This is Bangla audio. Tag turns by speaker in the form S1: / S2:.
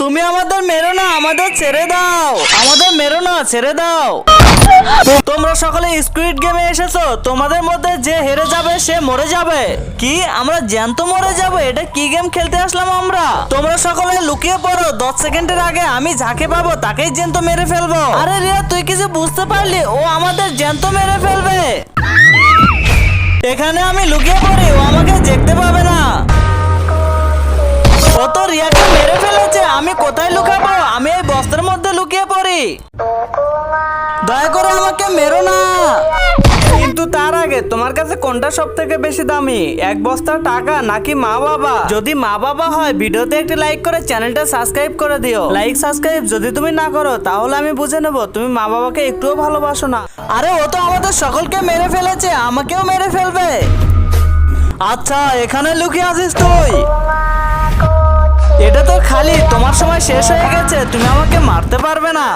S1: তুমি আমাদের মেরো না, আমাদের ছেড়ে দাও, আমাদের মেরো না, ছেড়ে দাও। তোমরা সকলে স্কুইড গেমে এসেছো, তোমাদের মধ্যে যে হেরে যাবে সে মরে যাবে। কি আমরা জ্যান্ত মরে যাবো? এটা কি গেম খেলতে আসলাম আমরা? তোমরা সকলে লুকিয়ে পড়ো, 10 সেকেন্ডের আগে আমি যাকে পাবো তাকেই জ্যান্ত মেরে ফেলবো। আরে রিয়া, তুই কিছু বুঝতে পারলি? ও আমাদের জ্যান্ত মেরে ফেলবে। এখানে আমি লুকিয়ে পড়ি, ও আমাকে দেখতে পাবে না। ও তো রিয়াকে মেরে ফেলেছে, আমি কোথায় লুকাবো? আমি এই বস্তার মধ্যে লুকিয়ে পড়ি। দয়া করে আমাকে মেরো না। কিন্তু তার আগে তোমার কাছে কোনটা সব থেকে বেশি দামি, এক বস্তা টাকা নাকি মা বাবা? যদি মা বাবা হয় ভিডিওতে একটি লাইক করে চ্যানেলটা সাবস্ক্রাইব করে দিও। লাইক সাবস্ক্রাইব যদি তুমি না করো তাহলে আমি বুঝে নেব তুমি মা বাবাকে একটুও ভালোবাসো না। আরে ও তো আমাদের সকলকে মেরে ফেলেছে, আমাকেও মেরে ফেলবে। আচ্ছা এখানে লুকিয়ে আছিস তুই? এটা তো খালি, তোমার সময় শেষ হয়ে গেছে, তুমি আমাকে মারতে পারবে না।